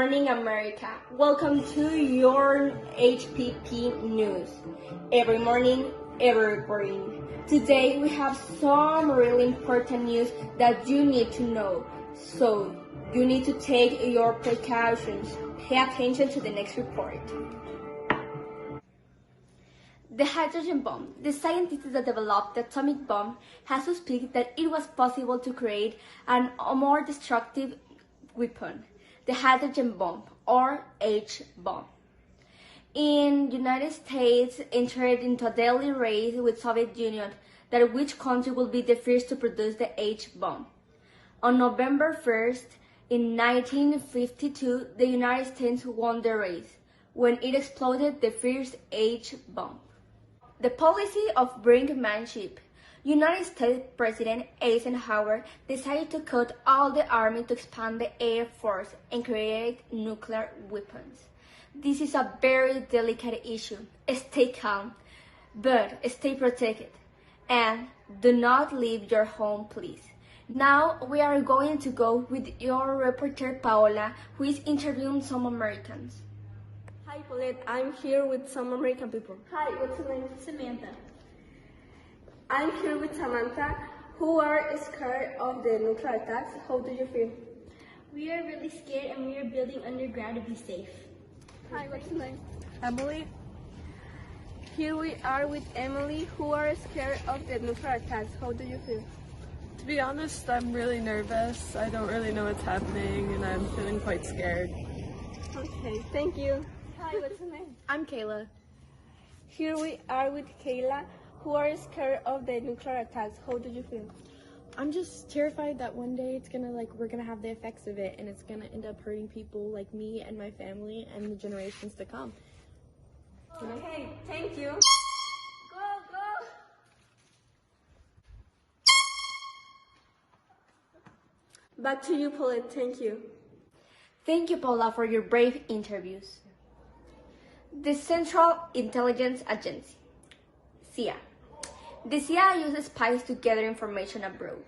morning, America. Welcome to your HPP News. Every morning, every reporting. Today, we have some really important news that you need to know. So, you need to take your precautions. Pay attention to the next report. The hydrogen bomb. The scientists that developed the atomic bomb has suspected that it was possible to create a more destructive weapon, the hydrogen bomb, or H-bomb. In the United States entered into a deadly race with Soviet Union that which country will be the first to produce the H-bomb. On November 1st, in 1952, the United States won the race when it exploded the first H-bomb. The policy of brinkmanship. United States President Eisenhower decided to cut all the army to expand the Air Force and create nuclear weapons. This is a very delicate issue. Stay calm, but stay protected. And do not leave your home, please. Now we are going to go with your reporter Paola, who is interviewing some Americans. Hi Paulette, I'm here with some American people. Hi, what's your name? Samantha. I'm here with Samantha, who are scared of the nuclear attacks. How do you feel? We are really scared and we are building underground to be safe. Hi, what's your name? Emily. Here we are with Emily, who are scared of the nuclear attacks. How do you feel? To be honest, I'm really nervous. I don't really know what's happening and I'm feeling quite scared. Okay, thank you. Hi, what's your name? I'm Kayla. Here we are with Kayla, who are scared of the nuclear attacks. How do you feel? I'm just terrified that one day we're gonna have the effects of it and it's gonna end up hurting people like me and my family and the generations to come. Okay, thank you. Back to you, Paulette. Thank you. Thank you, Paula, for your brave interviews. The Central Intelligence Agency, CIA. The CIA uses spies to gather information abroad.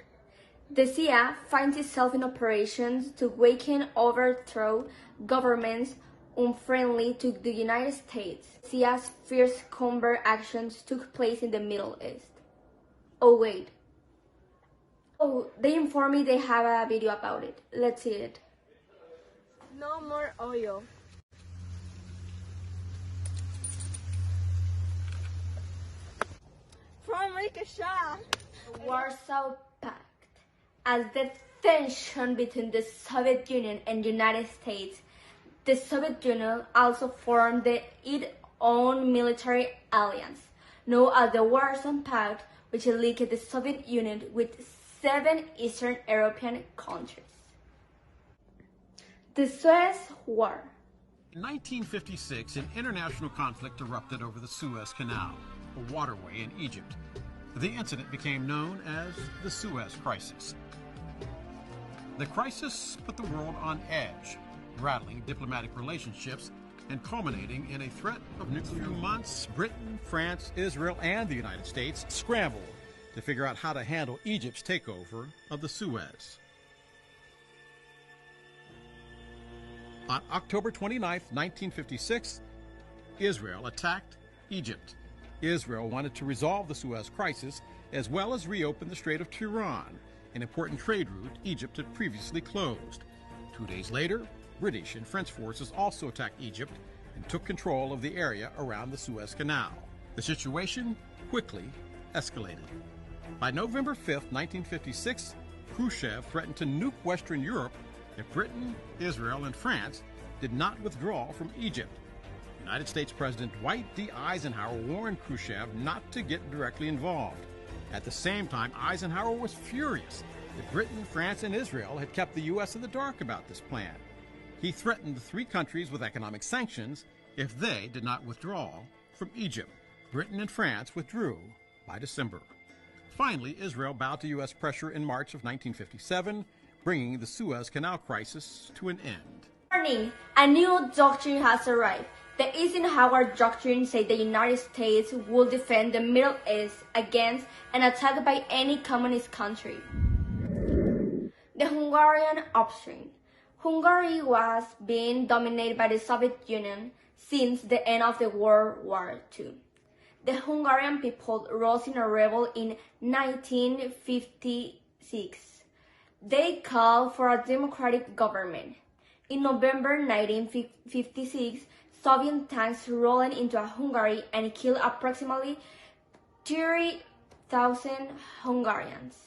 The CIA finds itself in operations to weaken, overthrow governments unfriendly to the United States. CIA's first covert actions took place in the Middle East. Oh, wait. Oh, they inform me they have a video about it. Let's see it. No more oil. From America, Warsaw Pact. As the tension between the Soviet Union and United States, the Soviet Union also formed its own military alliance, known as the Warsaw Pact, which linked the Soviet Union with 7 Eastern European countries. The Suez War. In 1956, an international conflict erupted over the Suez Canal, a waterway in Egypt. The incident became known as the Suez Crisis. The crisis put the world on edge, rattling diplomatic relationships and culminating in a threat of nuclear. For months, Britain, France, Israel, and the United States scrambled to figure out how to handle Egypt's takeover of the Suez. On October 29, 1956, Israel attacked Egypt. Israel wanted to resolve the Suez Crisis as well as reopen the Strait of Tiran, an important trade route Egypt had previously closed. 2 days later, British and French forces also attacked Egypt and took control of the area around the Suez Canal. The situation quickly escalated. By November 5, 1956, Khrushchev threatened to nuke Western Europe if Britain, Israel, and France did not withdraw from Egypt. United States President Dwight D. Eisenhower warned Khrushchev not to get directly involved. At the same time, Eisenhower was furious that Britain, France, and Israel had kept the U.S. in the dark about this plan. He threatened the 3 countries with economic sanctions if they did not withdraw from Egypt. Britain and France withdrew by December. Finally, Israel bowed to U.S. pressure in March of 1957, bringing the Suez Canal crisis to an end. Warning! A new doctrine has arrived. The Eisenhower Doctrine said the United States will defend the Middle East against an attack by any communist country. The Hungarian option. Hungary was being dominated by the Soviet Union since the end of the World War II. The Hungarian people rose in a revolt in 1956. They called for a democratic government. In November 1956, Soviet tanks rolled into Hungary and killed approximately 30,000 Hungarians.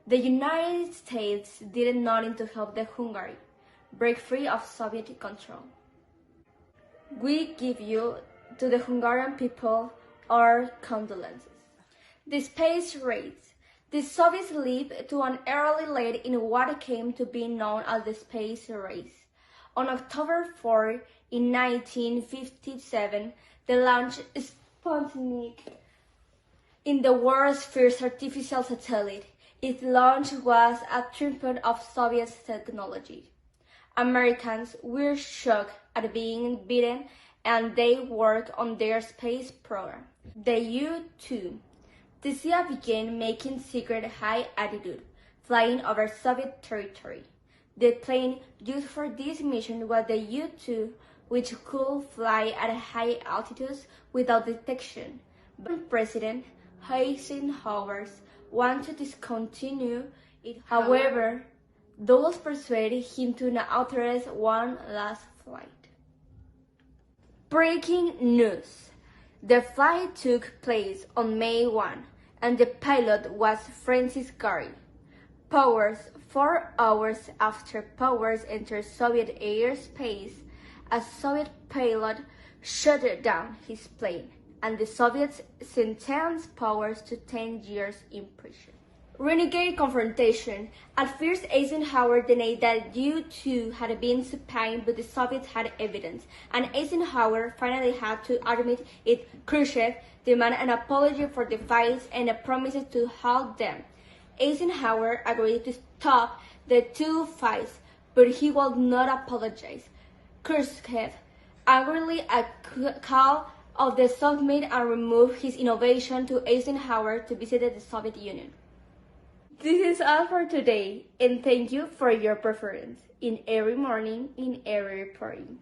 The United States did nothing to help the Hungary break free of Soviet control. We give you, to the Hungarian people, our condolences. The space race. The Soviets lived to an early late in what came to be known as the space race. On October 4, in 1957, they launched Sputnik in the world's first artificial satellite. Its launch was a triumph of Soviet technology. Americans were shocked at being beaten, and they worked on their space program. The U-2. The CIA began making secret high-altitude flying over Soviet territory. The plane used for this mission was the U-2, which could fly at high altitudes without detection. But President Eisenhower wanted to discontinue it. However, those persuaded him to not authorize one last flight. Breaking news. The flight took place on May 1, and the pilot was Francis Gary. Powers. 4 hours after Powers entered Soviet airspace, a Soviet pilot shut down his plane, and the Soviets sentenced Powers to 10 years in prison. Renegade confrontation. At first, Eisenhower denied that U-2 had been supine, but the Soviets had evidence, and Eisenhower finally had to admit it. Khrushchev demanded an apology for the fights and a promise to halt them. Eisenhower agreed to stop the 2 fights, but he would not apologize. Khrushchev angrily called off the summit and removed his invitation to Eisenhower to visit the Soviet Union. This is all for today, and thank you for your preference in every morning, in every reporting.